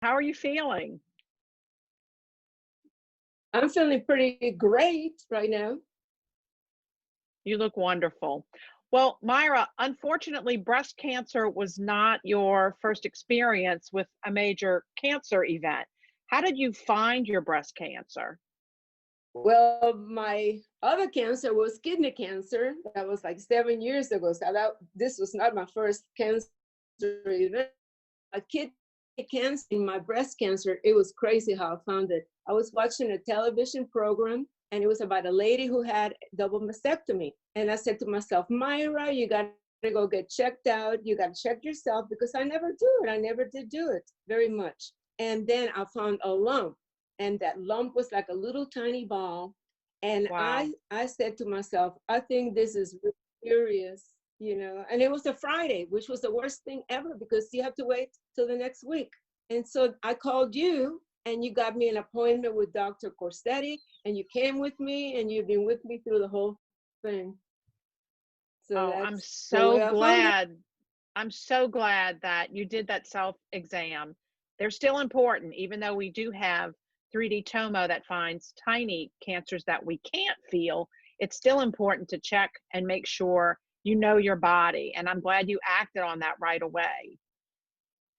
How are you feeling? I'm feeling pretty great right now. You look wonderful. Well, Myra, unfortunately, breast cancer was not your first experience with a major cancer event. How did you find your breast cancer? Well, my other cancer was kidney cancer. That was like 7 years ago. So this was not my first cancer event. A kidney cancer and my breast cancer, it was crazy how I found it. I was watching a television program and it was about a lady who had double mastectomy. And I said to myself, Myra, you got to go get checked out. You got to check yourself because I never do it. I never did do it very much. And then I found a lump, and that lump was like a little tiny ball. And Wow. I said to myself, I think this is really serious, and it was a Friday, which was the worst thing ever because you have to wait till the next week. And so I called you and you got me an appointment with Dr. Corsetti, and you came with me and you've been with me through the whole thing. So Oh, I'm that's the so way I found it. glad. I'm so glad that you did that self exam. They're still important, even though we do have 3D tomo that finds tiny cancers that we can't feel. It's still important to check and make sure you know your body. And I'm glad you acted on that right away.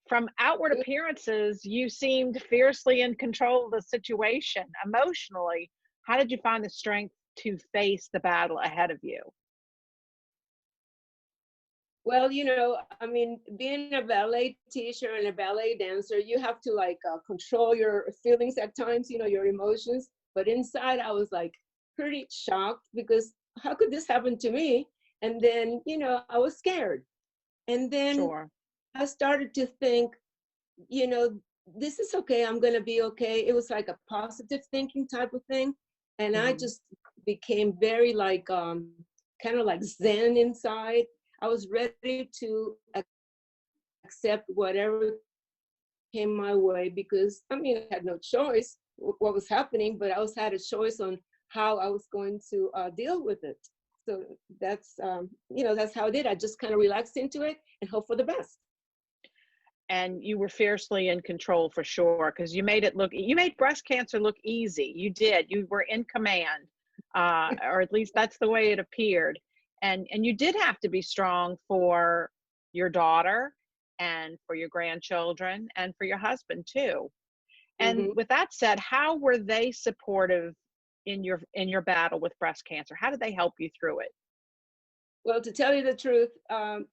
From outward appearances, you seemed fiercely in control of the situation. Emotionally, how did you find the strength to face the battle ahead of you? Well, I mean, being a ballet teacher and a ballet dancer, you have to like control your feelings at times, your emotions. But inside, I was like pretty shocked because how could this happen to me? And then, I was scared. And then Sure. I started to think, you know, this is okay. I'm going to be okay. It was like a positive thinking type of thing. And I Mhm. just became very like, kind of like Zen inside. I was ready to accept whatever came my way because I mean, I had no choice what was happening, but I also had a choice on how I was going to deal with it. So that's how I did. I just kind of relaxed into it and hope for the best. And you were fiercely in control for sure, because you made breast cancer look easy. You did. You were in command, or at least that's the way it appeared. And you did have to be strong for your daughter and for your grandchildren and for your husband too. And Hmm. with that said, how were they supportive in your battle with breast cancer? How did they help you through it? Well, to tell you the truth, I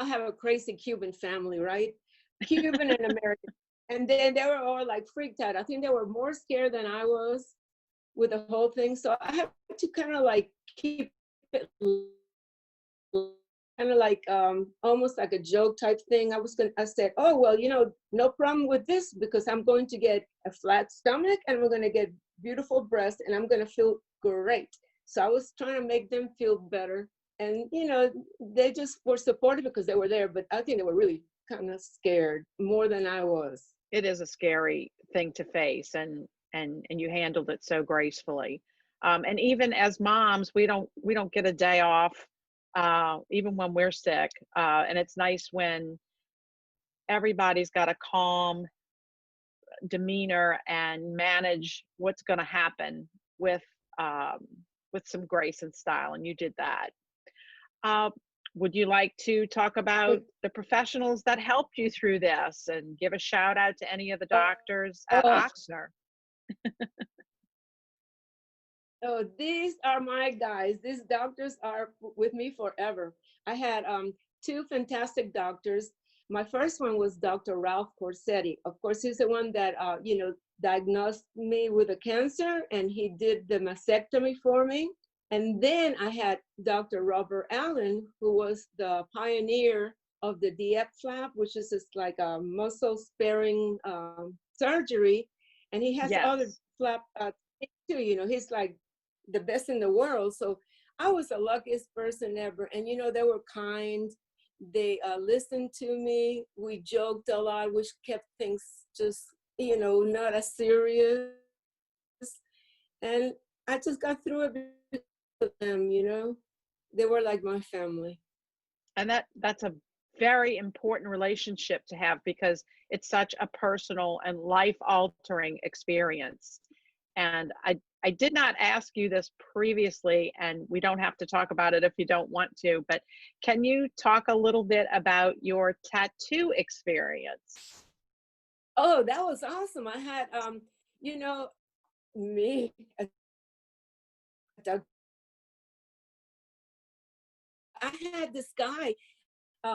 have a crazy Cuban family, right? Cuban and American. And then they were all like freaked out. I think they were more scared than I was with the whole thing. So I had to kind of like keep it kind of like almost like a joke type thing. I said, oh well, no problem with this because I'm going to get a flat stomach and I'm going to get beautiful breasts and I'm going to feel great. So I was trying to make them feel better. And they just were supportive because they were there, but I think they were really kind of scared more than I was. It is a scary thing to face, and you handled it so gracefully. And even as moms, we don't get a day off, even when we're sick. And it's nice when everybody's got a calm demeanor and manage what's going to happen with um, with some grace and style. And you did that. Uh, would you like to talk about the professionals that helped you through this and give a shout out to any of the doctors at Oh, Oxner? oh, these are my guys. These doctors are with me forever. I had two fantastic doctors. My first one was Dr. Ralph Corsetti. Of course, he's the one that diagnosed me with a cancer, and he did the mastectomy for me. And then I had Dr. Robert Allen, who was the pioneer of the DF flap, which is just like a muscle sparing surgery. And he has other Yes. flap too. He's like the best in the world. So I was the luckiest person ever. And they were kind. They listened to me. We joked a lot, which kept things just, not as serious. And I just got through it with them. They were like my family. And that's a very important relationship to have because it's such a personal and life altering experience. And I did not ask you this previously, and we don't have to talk about it if you don't want to, but can you talk a little bit about your tattoo experience? Oh, that was awesome. I had, you know, me, I had this guy,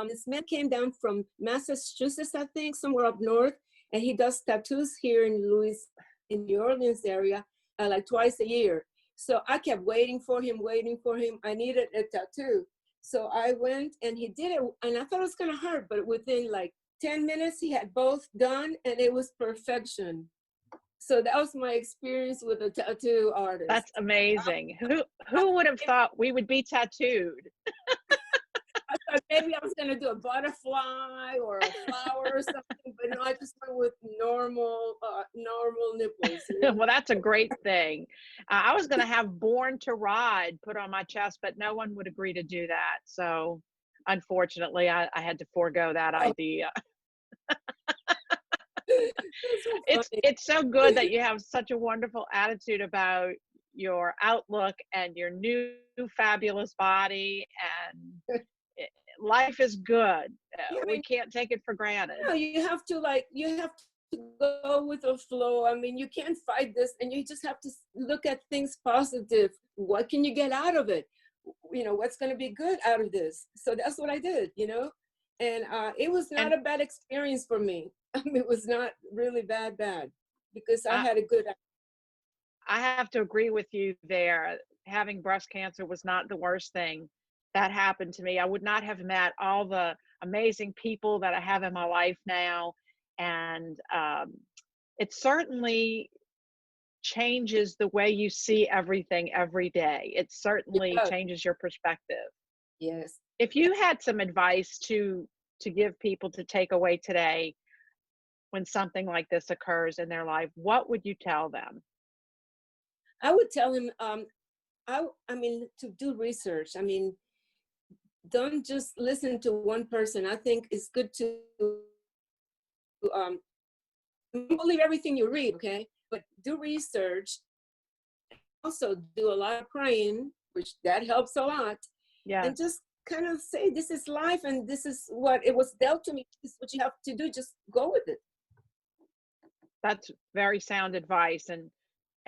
this man came down from Massachusetts, I think, somewhere up north, and he does tattoos here in New Orleans area, like twice a year. So I kept waiting for him, waiting for him. I needed a tattoo. So I went and he did it, and I thought it was gonna hurt, but within like 10 minutes, he had both done, and it was perfection. So that was my experience with a tattoo That's artist. amazing. Who would have thought we would be tattooed? I thought maybe I was gonna do a butterfly or a flower or something, but no, I just went with normal nipples. You know? Well, that's a great thing. I was going to have Born to Ride put on my chest, but no one would agree to do that. So unfortunately, I had to forego that Oh, idea. that's so funny. It's so good that you have such a wonderful attitude about your outlook and your new fabulous body, and life is good. Yeah, I We mean, can't take it for granted. you have to go with the flow. I mean, you can't fight this, and you just have to look at things positive. What can you get out of it? You know, what's going to be good out of this? So that's what I did. You know, and it was not And a bad experience for me. I mean, it was not really bad because I I, had a good. I have to agree with you there. Having breast cancer was not the worst thing that happened to me. I would not have met all the amazing people that I have in my life now. And it certainly changes the way you see everything every day. It certainly Yeah, changes your perspective. yes. If you had some advice to give people to take away today when something like this occurs in their life, what would you tell them? I would tell him, I mean, to do research. I mean, don't just listen to one person. I think it's good to um, don't believe everything you read, okay? But do research. Also, do a lot of praying, which that helps a lot. And Yes. just kind of say, this is life, and this is what it was dealt to me. This is what you have to do. Just go with it. That's very sound advice.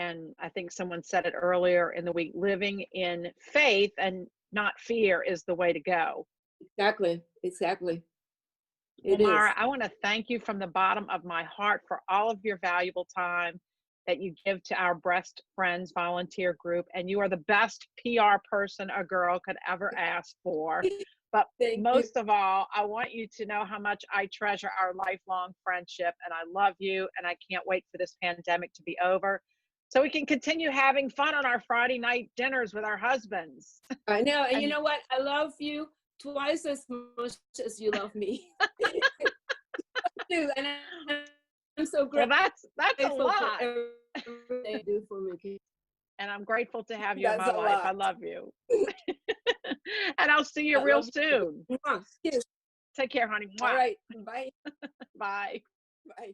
And I think someone said it earlier in the week, living in faith and not fear is the way to go. Exactly. Exactly. Well, It Myra, is. I want to thank you from the bottom of my heart for all of your valuable time that you give to our Breast Friends volunteer group. And you are the best PR person a girl could ever ask for. But Thank you. most of all, I want you to know how much I treasure our lifelong friendship, and I love you. And I can't wait for this pandemic to be over so we can continue having fun on our Friday night dinners with our husbands. I know. And you And know what? I love you twice as much as you love me. Too. And I'm so well, that's a grateful for lot. everything they do for me. And I'm grateful to have you in That's my a life. I lot. love you. And I'll see you I real love you. soon. Mwah. Kiss. Take care, honey. All Mwah. right. Bye. Bye. Bye.